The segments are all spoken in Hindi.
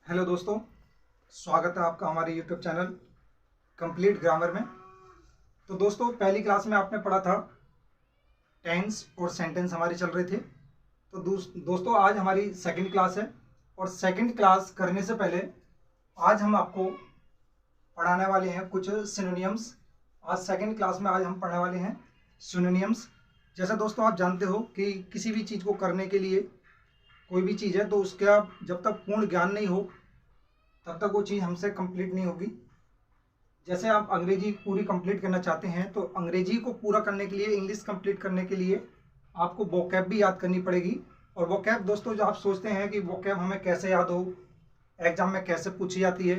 हेलो दोस्तों, स्वागत है आपका हमारे यूट्यूब चैनल कंप्लीट ग्रामर में। तो दोस्तों, पहली क्लास में आपने पढ़ा था टेंस और सेंटेंस हमारी चल रहे थे। तो दोस्तों आज हमारी सेकंड क्लास है और सेकंड क्लास करने से पहले आज हम आपको पढ़ाने वाले हैं कुछ सिनोनियम्स। आज सेकंड क्लास में आज हम पढ़ने वाले हैं सिनोनियम्स। जैसा दोस्तों आप जानते हो कि किसी भी चीज़ को करने के लिए कोई भी चीज़ है तो उसका जब तक पूर्ण ज्ञान नहीं हो तब तक वो चीज़ हमसे कंप्लीट नहीं होगी। जैसे आप अंग्रेजी पूरी कंप्लीट करना चाहते हैं तो अंग्रेजी को पूरा करने के लिए, इंग्लिश कंप्लीट करने के लिए आपको वोकैब भी याद करनी पड़ेगी। और वोकैब दोस्तों, जो आप सोचते हैं कि वोकैब हमें कैसे याद हो, एग्जाम में कैसे पूछी जाती है,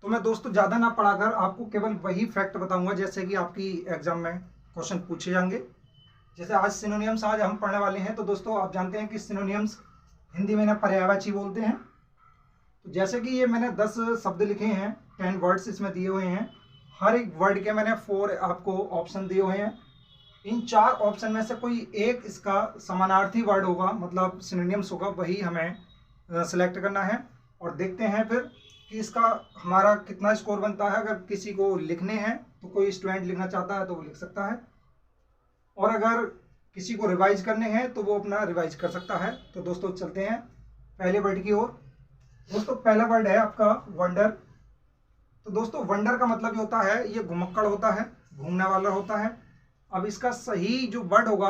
तो मैं दोस्तों ज़्यादा ना पढ़ाकर आपको केवल वही फैक्ट बताऊंगा जैसे कि आपकी एग्जाम में क्वेश्चन पूछे जाएंगे। जैसे आज सिनोनियम्स आज हम पढ़ने वाले हैं। तो दोस्तों आप जानते हैं कि सिनोनियम्स हिंदी में ना पर्यायवाची बोलते हैं। तो जैसे कि ये मैंने 10 शब्द लिखे हैं, 10 वर्ड्स इसमें दिए हुए हैं। हर एक वर्ड के मैंने 4 आपको ऑप्शन दिए हुए हैं। इन 4 ऑप्शन में से कोई एक इसका समानार्थी वर्ड होगा, मतलब सिनोनिम्स होगा, वही हमें सिलेक्ट करना है। और देखते हैं फिर कि इसका हमारा कितना स्कोर बनता है। अगर किसी को लिखने हैं तो कोई स्टूडेंट लिखना चाहता है तो वो लिख सकता है, और अगर किसी को रिवाइज करने हैं तो वो अपना रिवाइज कर सकता है। तो दोस्तों चलते हैं पहले वर्ड की ओर। दोस्तों पहला वर्ड है आपका वंडर। तो दोस्तों वंडर का मतलब ये होता है, ये घुमक्कड़ होता है, घूमने वाला होता है। अब इसका सही जो वर्ड होगा,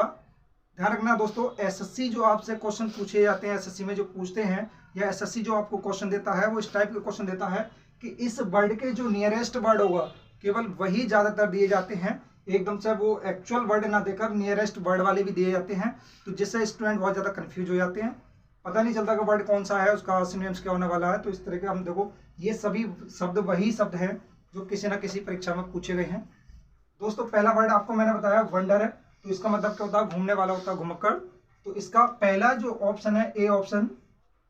ध्यान रखना दोस्तों, एसएससी जो आपसे क्वेश्चन पूछे जाते हैं, एसएससी में जो पूछते हैं या एसएससी जो आपको क्वेश्चन देता है वो इस टाइप के क्वेश्चन देता है कि इस वर्ड के जो नियरेस्ट वर्ड होगा केवल वही ज़्यादातर दिए जाते हैं। एकदम से वो एक्चुअल वर्ड ना देकर नियरेस्ट वर्ड वाले भी दिए जाते हैं, तो जिससे स्टूडेंट बहुत ज़्यादा कन्फ्यूज हो जाते हैं, पता नहीं चलता कि वर्ड कौन सा है, उसका सिनोनिम्स क्या होने वाला है। तो इस तरह के हम देखो, ये सभी शब्द वही शब्द हैं जो किसी ना किसी परीक्षा में पूछे गए हैं। दोस्तों पहला वर्ड आपको मैंने बताया वंडर है। तो इसका मतलब क्या होता है? घूमने वाला होता है, घुमक्कड़। तो इसका पहला जो ऑप्शन है, ए ऑप्शन,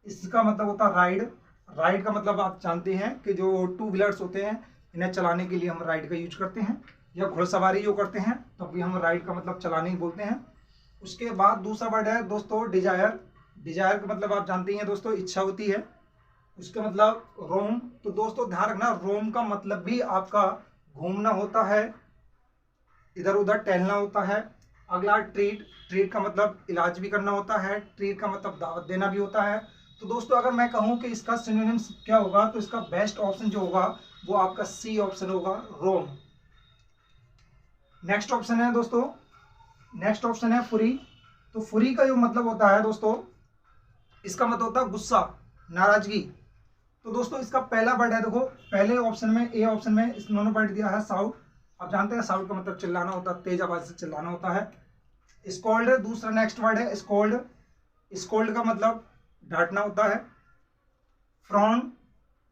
इसका मतलब होता है राइड। राइड का मतलब आप जानते हैं कि जो 2 व्हीलर्स होते हैं इन्हें चलाने के लिए हम राइड का यूज करते हैं, या घुड़सवारी जो करते हैं तब भी हम राइड का मतलब चलाने ही बोलते हैं। उसके बाद दूसरा वर्ड है दोस्तों डिजायर। डिजायर का मतलब आप जानते हैं दोस्तों, इच्छा होती है। उसका मतलब रोम। तो दोस्तों ध्यान रखना, रोम का मतलब भी आपका घूमना होता है, इधर उधर टहलना होता है। अगला ट्रीट। ट्रीट का मतलब इलाज भी करना होता है, ट्रीट का मतलब दावत देना भी होता है। तो दोस्तों अगर मैं कहूं कि इसका सिनोनिम्स क्या होगा, तो इसका बेस्ट ऑप्शन जो होगा वो आपका सी ऑप्शन होगा, रोम। नेक्स्ट ऑप्शन है दोस्तों, नेक्स्ट ऑप्शन है फुरी। तो फुरी का जो मतलब होता है दोस्तों, इसका मतलब होता है गुस्सा, नाराजगी। तो दोस्तों इसका पहला वर्ड है, देखो पहले ऑप्शन में, ए ऑप्शन में इन्होंने वर्ड दिया है साउट। आप जानते हैं साउट का मतलब चिल्लाना होता है, तेज आवाज से चिल्लाना होता है। स्कोल्ड दूसरा नेक्स्ट वर्ड है, स्कोल्ड। स्कोल्ड का मतलब डांटना होता है। फ्रॉन।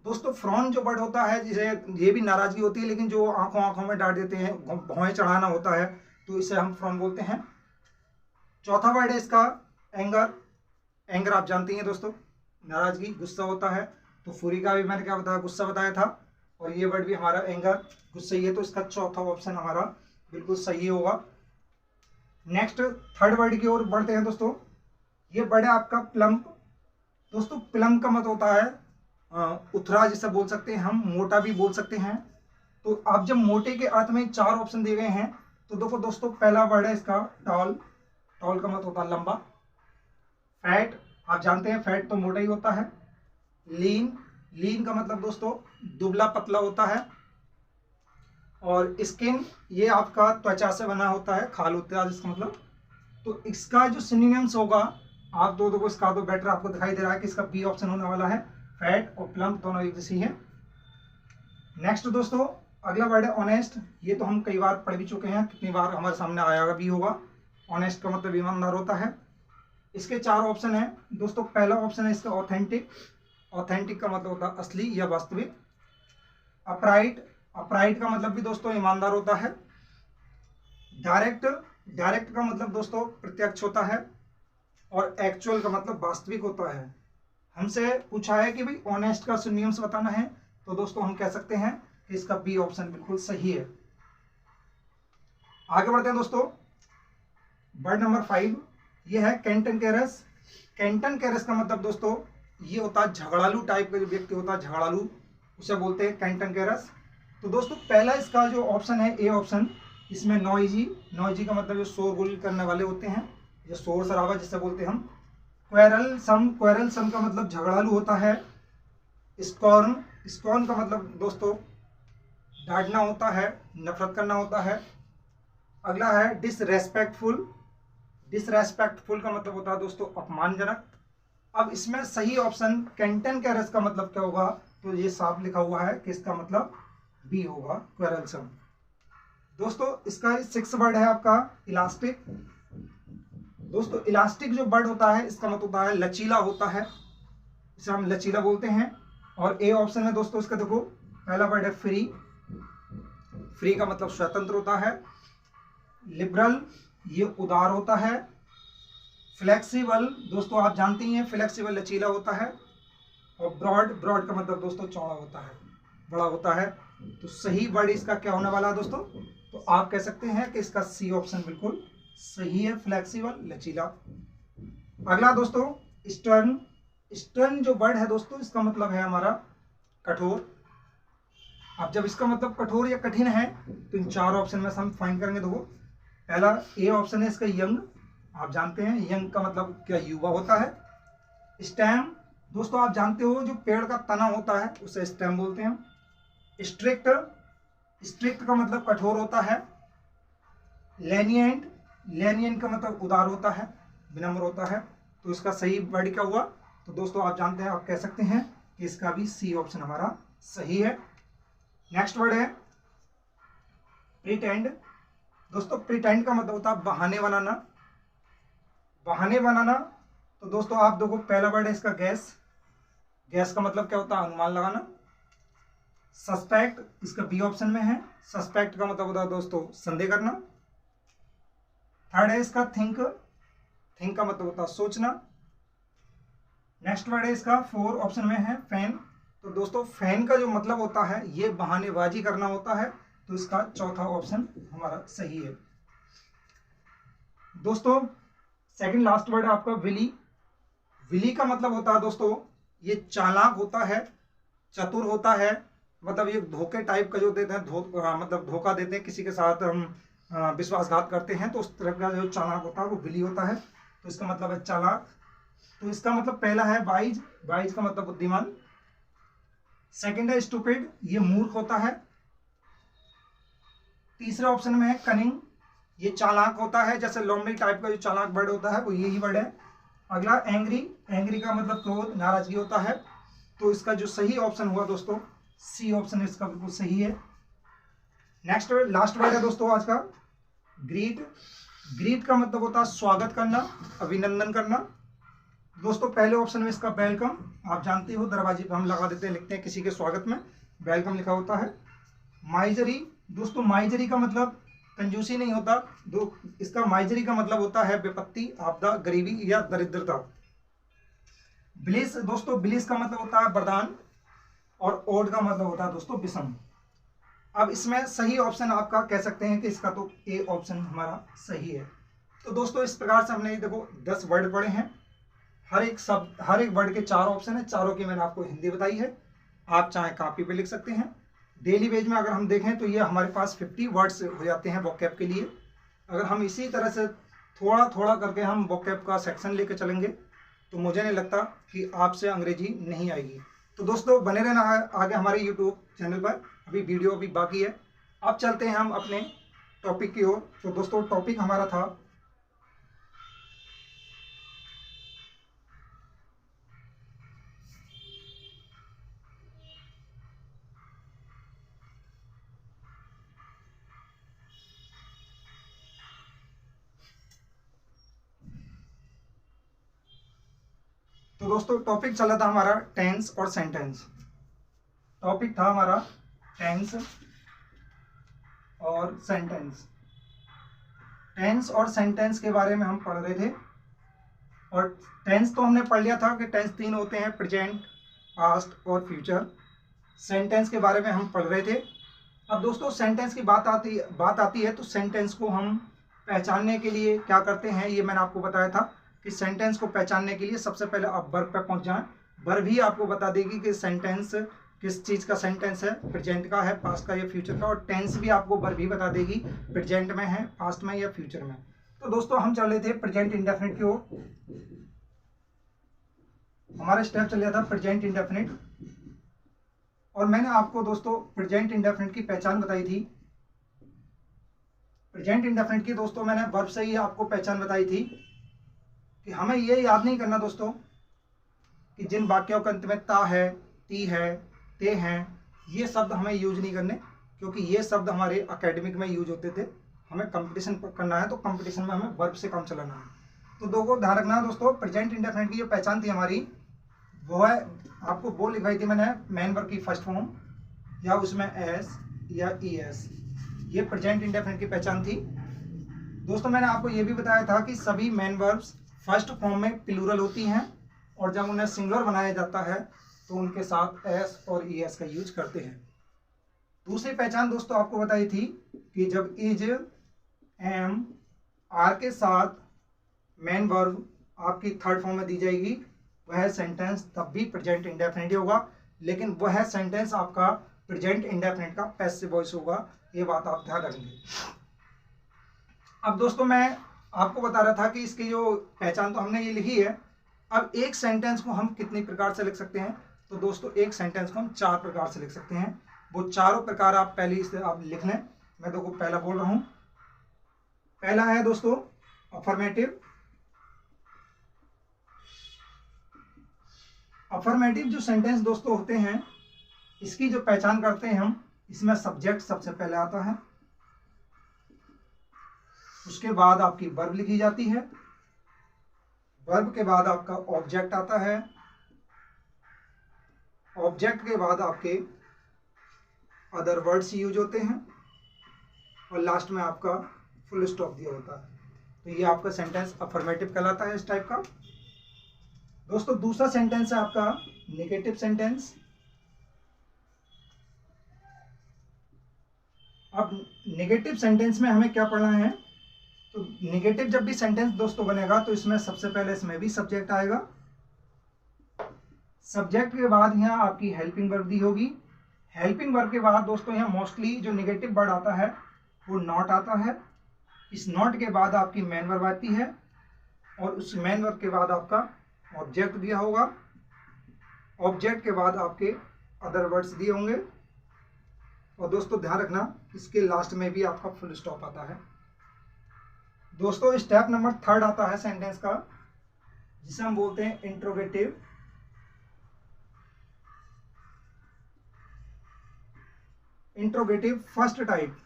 दोस्तों फ्रॉन जो वर्ड होता है, जिसे ये भी नाराजगी होती है, लेकिन जो आंखों आंखों में डांट देते हैं, भौहें चढ़ाना होता है, तो इसे हम फ्रॉन बोलते हैं। चौथा वर्ड है इसका एंगर। एंगर आप जानते हैं दोस्तों, नाराजगी, गुस्सा होता है। तो फुरी का भी मैंने क्या बताया, गुस्सा बताया था, और ये वर्ड भी हमारा एंगर, गुस्सा ही है। तो इसका चौथा ऑप्शन हमारा बिल्कुल सही होगा। नेक्स्ट थर्ड वर्ड की ओर बढ़ते हैं दोस्तों। ये वर्ड है आपका प्लम्प। दोस्तों प्लम्प का मतलब होता है उथरा, जिसे बोल सकते हैं हम, मोटा भी बोल सकते हैं। तो आप जब मोटे के अर्थ में 4 ऑप्शन दिए गए हैं, तो देखो दोस्तों पहला वर्ड है इसका टॉल। टॉल का मतलब होता है लंबा। फैट, आप जानते हैं फैट तो मोटा ही होता है। लीन, लीन का मतलब दोस्तों दुबला पतला होता है। और स्किन, ये आपका त्वचा से बना होता है, खाल होता है जिसका मतलब। तो इसका जो सिनोनिम्स होगा, आप दो को इसका तो बेटर आपको दिखाई दे रहा है कि इसका बी ऑप्शन होने वाला है। फैट और प्लम्प दोनों एक जैसी है। नेक्स्ट दोस्तों अगला वर्ड है ऑनेस्ट। ये तो हम कई बार पढ़ भी चुके हैं, कितनी बार हमारे सामने आया भी होगा। ऑनेस्ट का मतलब ईमानदार होता है। इसके 4 ऑप्शन है दोस्तों। पहला ऑप्शन है इसका ऑथेंटिक। ऑथेंटिक का मतलब होता है असली या वास्तविक। अपराइट, अपराइट का मतलब भी दोस्तों ईमानदार होता है। डायरेक्ट, डायरेक्ट का मतलब दोस्तों प्रत्यक्ष होता है। और एक्चुअल का मतलब वास्तविक होता है। हमसे पूछा है कि भाई ऑनेस्ट का सिनोनिम्स बताना है, तो दोस्तों हम कह सकते हैं कि इसका बी ऑप्शन बिल्कुल सही है। आगे बढ़ते हैं दोस्तों। वर्ड नंबर 5 ये है कैंटन कैरस। कैंटन कैरस का मतलब दोस्तों ये होता है झगड़ालू टाइप का जो व्यक्ति होता है, झगड़ालू, उसे बोलते हैं कैंटनकेरस। तो दोस्तों पहला इसका जो ऑप्शन है, ए ऑप्शन, इसमें नॉइजी, नॉइजी का मतलब जो शोरगुल करने वाले होते हैं, जो शोर शराबा जिससे बोलते हैं हम। क्वेरलसम, क्वेरलसम का मतलब झगड़ालू होता है। स्कॉर्न, स्कॉर्न का मतलब दोस्तों डांटना होता है, नफरत करना होता है। अगला है डिसरेस्पेक्टफुल, डिसरेस्पेक्टफुल का मतलब होता है दोस्तों अपमानजनक। अब इसमें सही ऑप्शन कैंटनकेरस का मतलब क्या होगा, तो ये साफ लिखा हुआ है कि इसका मतलब बी होगा, क्वेरलसम। दोस्तों इसका 6 वर्ड है आपका इलास्टिक। दोस्तों इलास्टिक जो वर्ड होता है इसका मतलब होता है लचीला होता है, इसे हम लचीला बोलते हैं। और ए ऑप्शन में दोस्तों इसका देखो पहला वर्ड है फ्री, फ्री का मतलब स्वतंत्र होता है। लिबरल, ये उदार होता है। फ्लेक्सिबल, दोस्तों आप जानते ही हैं फ्लेक्सिबल लचीला होता है। और ब्रॉड, ब्रॉड का मतलब दोस्तों चौड़ा होता है, बड़ा होता है। तो सही वर्ड इसका क्या होने वाला है दोस्तों, तो आप कह सकते हैं कि इसका सी ऑप्शन बिल्कुल सही है, फ्लेक्सिबल लचीला। अगला दोस्तों स्टर्न, स्टर्न जो वर्ड है दोस्तों इसका मतलब है हमारा कठोर। अब जब इसका मतलब कठोर या कठिन है तो इन 4 ऑप्शन में से हम फाइंड करेंगे। देखो पहला ए ऑप्शन है इसका यंग, आप जानते हैं यंग का मतलब क्या युवा होता है। स्टेम, दोस्तों आप जानते हो जो पेड़ का तना होता है उसे स्टेम बोलते हैं। स्ट्रिक्ट, स्ट्रिक्ट का मतलब कठोर होता है। लेनिएंट, लेनिएंट का मतलब उदार होता है, विनम्र होता है। तो इसका सही वर्ड क्या हुआ, तो दोस्तों आप जानते हैं, आप कह सकते हैं कि इसका भी सी ऑप्शन हमारा सही है। नेक्स्ट वर्ड है प्रिटेंड। दोस्तों प्रिटेंड का मतलब होता है बहाने बनाना, बहाने बनाना। तो दोस्तों आप देखो पहला वर्ड है इसका गैस, गैस का मतलब क्या होता है अनुमान लगाना। सस्पेक्ट, इसका बी ऑप्शन में है, सस्पेक्ट का मतलब होता है दोस्तों संदेह करना। थर्ड है इसका थिंक, थिंक का मतलब होता है सोचना। नेक्स्ट वर्ड है इसका 4 ऑप्शन में है फैन। तो दोस्तों फैन का जो मतलब होता है ये बहानेबाजी करना होता है। तो इसका चौथा ऑप्शन हमारा सही है। दोस्तों सेकंड लास्ट वर्ड है आपका विली। विली का मतलब होता है दोस्तों ये चालाक होता है, चतुर होता है, मतलब ये धोखे टाइप का जो देते हैं, मतलब धोखा देते हैं किसी के साथ, हम विश्वासघात करते हैं, तो उस तरह का जो चालाक होता है वो विली होता है। तो इसका मतलब है चालाक। तो इसका मतलब पहला है वाइज, वाइज का मतलब बुद्धिमान। सेकंड है स्टूपिड, ये मूर्ख होता है। तीसरे ऑप्शन में है कनिंग, ये चालाक होता है, जैसे लोमड़ी टाइप का जो चालाक वर्ड होता है वो यही वर्ड है। अगला एंग्री, एंग्री का मतलब क्रोध, नाराजगी होता है। तो इसका जो सही ऑप्शन हुआ दोस्तों सी ऑप्शन इसका बिल्कुल सही है। नेक्स्ट लास्ट वर्ड है दोस्तों आज का ग्रीट। ग्रीट का मतलब होता है स्वागत करना, अभिनंदन करना। दोस्तों पहले ऑप्शन में इसका वेलकम, आप जानते हो दरवाजे पे हम लगा देते हैं, लिखते हैं किसी के स्वागत में वेलकम लिखा होता है। माइजरी, दोस्तों माइजरी का मतलब कंजूसी नहीं होता, इसका माइजरी का मतलब होता है विपत्ति, आपदा, गरीबी या दरिद्रता। ब्लिस, दोस्तों ब्लिस का मतलब होता है वरदान। और ओड का मतलब होता है दोस्तों विषम। अब इसमें सही ऑप्शन आपका कह सकते हैं कि इसका तो ए ऑप्शन हमारा सही है। तो दोस्तों इस प्रकार से हमने देखो 10 वर्ड पढ़े हैं, हर एक शब्द, हर एक वर्ड के 4 ऑप्शन है, चारों की मैंने आपको हिंदी बताई है। आप चाहे कॉपी पे लिख सकते हैं। डेली बेज में अगर हम देखें तो ये हमारे पास 50 वर्ड्स हो जाते हैं वोकैब के लिए। अगर हम इसी तरह से थोड़ा थोड़ा करके हम वोकैब का सेक्शन लेके चलेंगे तो मुझे नहीं लगता कि आपसे अंग्रेजी नहीं आएगी। तो दोस्तों बने रहना आगे हमारे यूट्यूब चैनल पर, अभी वीडियो अभी बाकी है। अब चलते हैं हम अपने टॉपिक की ओर। तो दोस्तों टॉपिक हमारा था तो दोस्तों टॉपिक चला था हमारा टेंस और सेंटेंस। टॉपिक था हमारा टेंस और सेंटेंस। टेंस और सेंटेंस के बारे में हम पढ़ रहे थे। और टेंस तो हमने पढ़ लिया था कि टेंस 3 होते हैं, प्रेजेंट, पास्ट और फ्यूचर। सेंटेंस के बारे में हम पढ़ रहे थे। अब दोस्तों सेंटेंस की बात आती है तो सेंटेंस को हम पहचानने के लिए क्या करते हैं, ये मैंने आपको बताया था कि सेंटेंस को पहचानने के लिए सबसे पहले आप वर्ब पे पहुंच जाएं। वर्ब ही आपको बता देगी कि सेंटेंस किस चीज़ का सेंटेंस है, प्रेजेंट का है, पास्ट का या फ्यूचर का। और टेंस भी आपको वर्ब ही बता देगी प्रेजेंट में है, पास्ट में या फ्यूचर में। तो दोस्तों हम चल रहे थे प्रेजेंट इंडेफिनिट की ओर। हमारा स्टेप चल रहा था प्रेजेंट इंडेफिनिट, और मैंने आपको दोस्तों प्रेजेंट इंडेफिनिट की पहचान बताई थी। प्रेजेंट इंडेफिनिट की दोस्तों मैंने वर्ब से ही आपको पहचान बताई थी कि हमें ये याद नहीं करना दोस्तों कि जिन वाक्यों के अंत में ता है, ती है, ते हैं, ये शब्द हमें यूज नहीं करने, क्योंकि ये शब्द हमारे एकेडमिक में यूज होते थे। हमें कंपटीशन करना है तो कंपटीशन में हमें वर्ब से काम चलाना है। तो दो को ध्यान रखना है दोस्तों। प्रेजेंट इंडेफिनिट की जो पहचान थी हमारी, वो है आपको वो लिखवाई थी मैंने मेन वर्ब की फर्स्ट फॉर्म, या उसमें एस या ई एस, ये प्रेजेंट इंडेफिनिट की पहचान थी। दोस्तों मैंने आपको ये भी बताया था कि सभी मेन वर्ब्स फर्स्ट फॉर्म में प्लूरल होती हैं, और जब उन्हें सिंगुलर बनाया जाता है तो उनके साथ एस और ई एस का यूज करते हैं। दूसरी पहचान दोस्तों आपको बताई थी कि जब इज, एम, आर के साथ मेन वर्ब आपकी थर्ड फॉर्म में दी जाएगी, वह सेंटेंस तब भी प्रेजेंट इंडेफिनिट होगा, लेकिन वह सेंटेंस आपका प्रेजेंट इंडेफिनिट का पैसिव वॉइस होगा। ये बात आप ध्यान रखेंगे। अब दोस्तों मैं आपको बता रहा था कि इसकी जो पहचान तो हमने ये लिखी है। अब एक सेंटेंस को हम कितने प्रकार से लिख सकते हैं? तो दोस्तों एक सेंटेंस को हम 4 प्रकार से लिख सकते हैं। वो चारों प्रकार आप पहले से आप लिख लें। मैं देखो पहला बोल रहा हूं। पहला है दोस्तों अफर्मेटिव। अफर्मेटिव जो सेंटेंस दोस्तों होते हैं, इसकी जो पहचान करते हैं हम, इसमें सब्जेक्ट सबसे पहले आता है, उसके बाद आपकी वर्ब लिखी जाती है, वर्ब के बाद आपका ऑब्जेक्ट आता है, ऑब्जेक्ट के बाद आपके अदर वर्ड्स यूज होते हैं, और लास्ट में आपका फुल स्टॉप दिया होता है। तो ये आपका सेंटेंस अफर्मेटिव कहलाता है इस टाइप का। दोस्तों दूसरा सेंटेंस है आपका नेगेटिव सेंटेंस। अब नेगेटिव सेंटेंस में हमें क्या पढ़ना है? तो नेगेटिव जब भी सेंटेंस दोस्तों बनेगा तो इसमें सबसे पहले इसमें भी सब्जेक्ट आएगा। सब्जेक्ट के बाद यहाँ आपकी हेल्पिंग वर्ब दी होगी। हेल्पिंग वर्ब के बाद दोस्तों यहाँ मोस्टली जो नेगेटिव वर्ड आता है वो नॉट आता है। इस नॉट के बाद आपकी मेन वर्ब आती है, और उस मेन वर्ब के बाद आपका ऑब्जेक्ट दिया होगा। ऑब्जेक्ट के बाद आपके अदर वर्ड्स दिए होंगे, और दोस्तों ध्यान रखना इसके लास्ट में भी आपका फुल स्टॉप आता है। दोस्तों स्टेप नंबर 3 आता है सेंटेंस का, जिसे हम बोलते हैं इंट्रोगेटिव। Interrogative first type.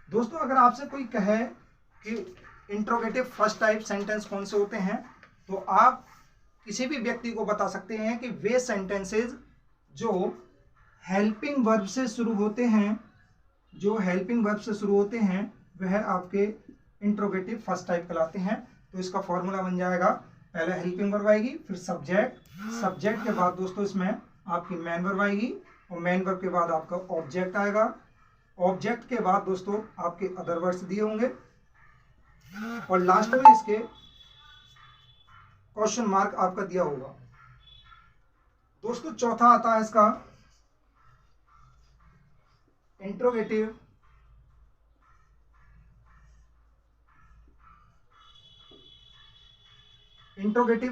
दोस्तों अगर आपसे कोई कहे कि इंट्रोगेटिव फर्स्ट टाइप सेंटेंस कौन से होते हैं, तो आप किसी भी व्यक्ति को बता सकते हैं कि वे सेंटेंसेस जो हेल्पिंग वर्ब से शुरू होते हैं, जो हेल्पिंग वर्ब से शुरू होते हैं वह आपके इंट्रोगेटिव फर्स्ट टाइप कहलाते हैं। तो इसका फॉर्मूला बन जाएगा, पहले हेल्पिंग वर्ब आएगी, फिर सब्जेक्ट, सब्जेक्ट के बाद दोस्तों इसमें आपकी मेन वर्ब आएगी, और मेन वर्ब के बाद आपका ऑब्जेक्ट आएगा, ऑब्जेक्ट के बाद दोस्तों आपके अदर वर्ड्स दिए होंगे, और लास्ट में इसके क्वेश्चन मार्क आपका दिया होगा। दोस्तों चौथा आता है इसका इंट्रोगेटिव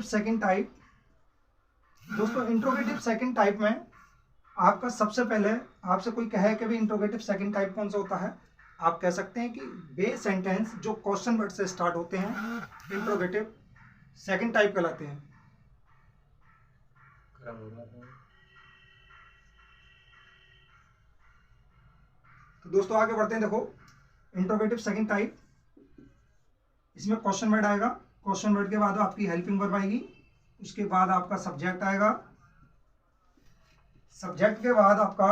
सेकंड टाइप। दोस्तों इंट्रोगेटिव सेकंड टाइप में आपका सबसे पहले आपसे कोई कहे कि भाई इंट्रोगेटिव सेकंड टाइप कौन सा होता है, आप कह सकते हैं कि वे सेंटेंस जो क्वेश्चन वर्ड से स्टार्ट होते हैं इंट्रोगेटिव सेकंड टाइप कहलाते हैं। तो दोस्तों आगे बढ़ते हैं। देखो इंट्रोगेटिव सेकंड टाइप, इसमें क्वेश्चन वर्ड आएगा, क्वेश्चन वर्ड के बाद आपकी हेल्पिंग वर्ब आएगी, उसके बाद आपका सब्जेक्ट आएगा, सब्जेक्ट के बाद आपका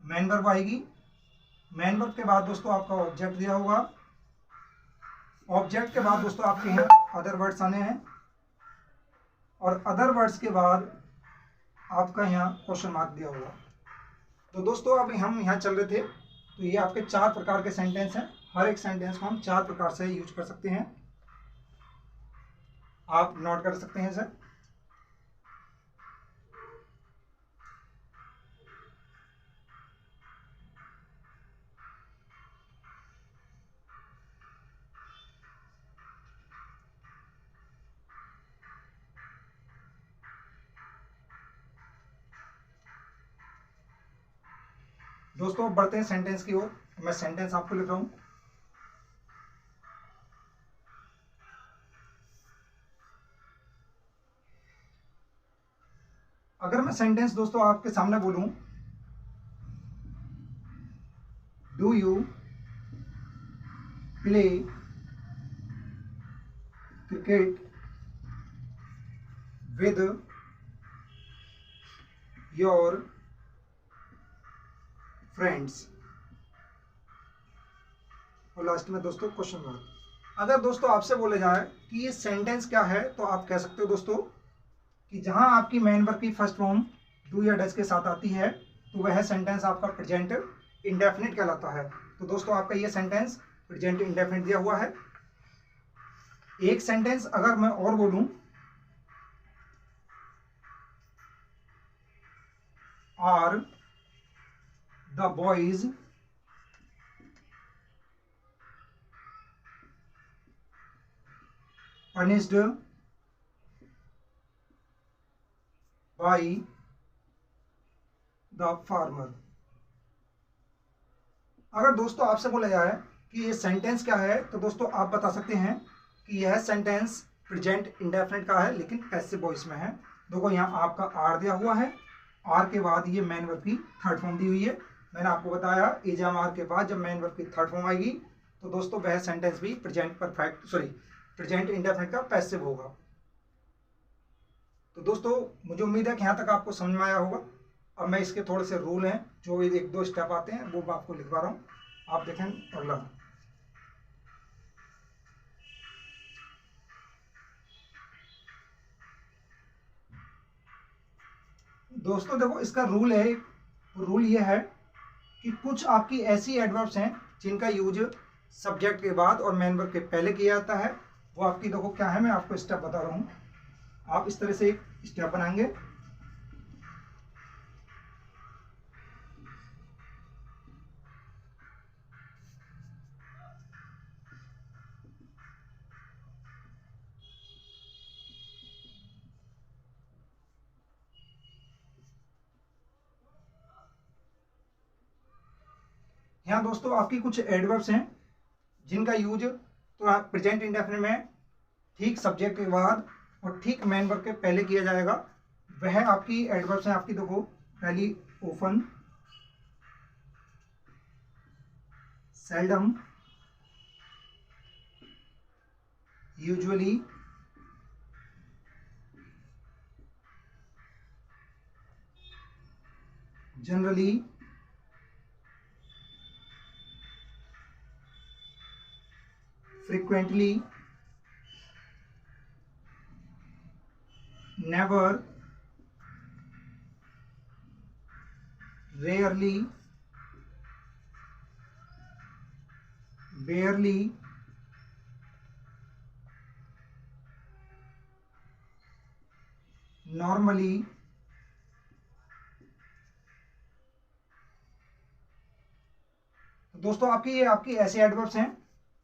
मेन वर्ब आएगी, मेन वर्ब के बाद दोस्तों आपका ऑब्जेक्ट दिया होगा, ऑब्जेक्ट के बाद दोस्तों आपके यहाँ अदर वर्ड्स आने हैं, और अदर वर्ड्स के बाद आपका यहाँ क्वेश्चन मार्क दिया होगा। तो दोस्तों अब हम यहाँ चल रहे थे, तो ये आपके 4 प्रकार के सेंटेंस हैं। हर एक सेंटेंस को हम 4 प्रकार से यूज कर सकते हैं, आप नोट कर सकते हैं सर। दोस्तों अब बढ़ते हैं सेंटेंस की ओर। मैं सेंटेंस आपको लिख रहा हूं। अगर मैं सेंटेंस दोस्तों आपके सामने बोलूं, do you play cricket with your friends, और लास्ट में दोस्तों क्वेश्चन मार्क। अगर दोस्तों आपसे बोले जाए कि ये सेंटेंस क्या है, तो आप कह सकते हो दोस्तों कि जहां आपकी मेन वर्ब की फर्स्ट फॉर्म डू या डज के साथ आती है, तो वह सेंटेंस आपका प्रेजेंट इंडेफिनिट कहलाता है। तो दोस्तों आपका ये सेंटेंस प्रेजेंट इंडेफिनिट दिया हुआ है। एक सेंटेंस अगर मैं और बोलूं, are the boys punished by the farmer। अगर दोस्तों आपसे बोला जाए कि ये सेंटेंस क्या है, तो दोस्तों आप बता सकते हैं कि यह सेंटेंस प्रेजेंट इंडेफिनिट का है, लेकिन पैसिव वॉइस में है। देखो यहाँ आपका आर दिया हुआ है, आर के बाद ये मेन वर्ब की थर्ड फॉर्म दी हुई है। मैंने आपको बताया इजाम आर के बाद जब मेन वर्ब की थर्ड फॉर्म आएगी, तो दोस्तों वह सेंटेंस भी प्रेजेंट इंडेफिनिट का पैसिव होगा। तो दोस्तों मुझे उम्मीद है कि यहाँ तक आपको समझ में आया होगा। अब मैं इसके थोड़े से रूल हैं, जो एक दो स्टेप आते हैं, वो मैं आपको लिखवा रहा हूँ, आप देखें अगला। दोस्तों देखो इसका रूल है, रूल ये है कि कुछ आपकी ऐसी एडवर्ब्स हैं जिनका यूज सब्जेक्ट के बाद और मेन वर्ब के पहले किया जाता है। वो आपकी देखो क्या है, मैं आपको स्टेप बता रहा हूँ। आप इस तरह से एक स्टेप बनाएंगे। यहाँ दोस्तों आपकी कुछ एडवर्ब्स हैं जिनका यूज तो प्रेजेंट इंडेफिनिट में ठीक सब्जेक्ट के बाद और ठीक मेन वर्ब के पहले किया जाएगा। वह आपकी एडवर्ब्स हैं। आपकी देखो पहली often, seldom, usually, generally, frequently, never, rarely, barely, normally, दोस्तों आपकी ऐसे एडवर्ब्स हैं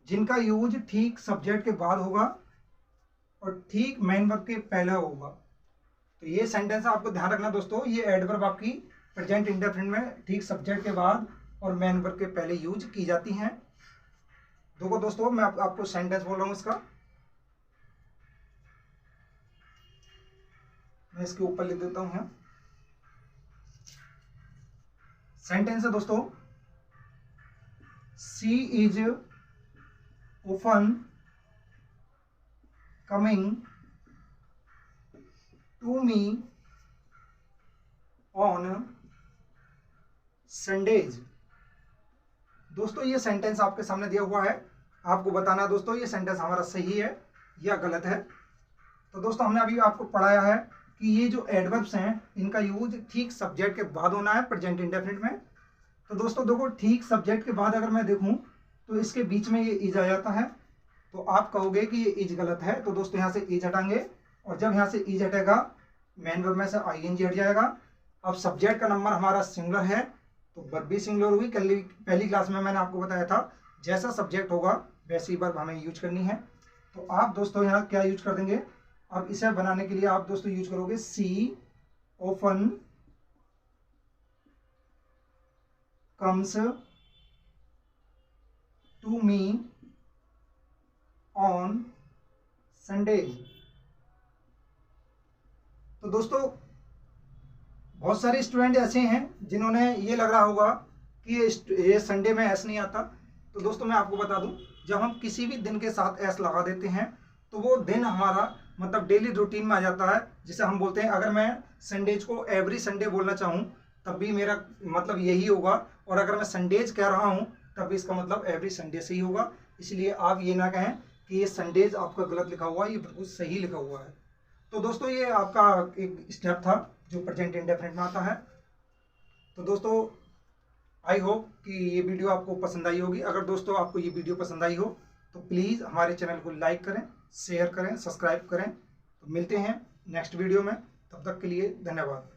जिनका यूज ठीक सब्जेक्ट के बाद होगा और ठीक मेन वर्ब के पहले होगा। तो ये सेंटेंस आपको ध्यान रखना दोस्तों, ये एडवर्ब आपकी प्रेजेंट इंडेफिनिट में ठीक सब्जेक्ट के बाद और मेन वर्ब के पहले यूज की जाती हैं। देखो दोस्तों मैं आपको सेंटेंस बोल रहा हूं इसका, मैं इसके ऊपर लिख देता हूं। सेंटेंस है दोस्तों, she is often coming to me on Sundays। दोस्तों ये सेंटेंस आपके सामने दिया हुआ है, आपको बताना है दोस्तों ये सेंटेंस हमारा सही है या गलत है। तो दोस्तों हमने अभी आपको पढ़ाया है कि ये जो एडवर्ब्स हैं इनका यूज ठीक सब्जेक्ट के बाद होना है प्रेजेंट इंडेफिनिट में। तो दोस्तों देखो ठीक सब्जेक्ट के बाद अगर मैं देखूं तो इसके बीच में ये इज आ जाता है, तो आप कहोगे कि ये इज गलत है। तो दोस्तों यहाँ से इज हटाएंगे, और जब यहाँ से इज हटेगा मेन वर्ब में से आईएनजी हट जाएगा। अब सब्जेक्ट का नंबर हमारा सिंगुलर है, तो वर्ब भी सिंगुलर हुई। पहली क्लास में मैंने आपको बताया था जैसा सब्जेक्ट होगा वैसी वर्ब हमें यूज करनी है। तो आप दोस्तों यहाँ क्या यूज कर देंगे, अब इसे बनाने के लिए आप दोस्तों यूज करोगे सी often comes to me on Sunday। तो दोस्तों बहुत सारे स्टूडेंट ऐसे हैं जिन्होंने ये लग रहा होगा कि ये संडे में एस नहीं आता। तो दोस्तों मैं आपको बता दूं, जब हम किसी भी दिन के साथ एस लगा देते हैं तो वो दिन हमारा मतलब डेली रूटीन में आ जाता है, जिसे हम बोलते हैं, अगर मैं संडेज को एवरी संडे बोलना चाहूँ तब भी मेरा मतलब यही होगा, और अगर मैं संडेज कह रहा हूँ तब भी इसका मतलब एवरी संडे से ही होगा। इसलिए आप ये ना कहें कि ये संडेज आपका गलत लिखा हुआ है, ये बिल्कुल सही लिखा हुआ है। तो दोस्तों ये आपका एक स्टेप था जो प्रेजेंट इंडेफिनिट में आता है। तो दोस्तों आई होप कि ये वीडियो आपको पसंद आई होगी। अगर दोस्तों आपको ये वीडियो पसंद आई हो तो प्लीज़ हमारे चैनल को लाइक करें, शेयर करें, सब्सक्राइब करें। तो मिलते हैं नेक्स्ट वीडियो में, तब तक के लिए धन्यवाद।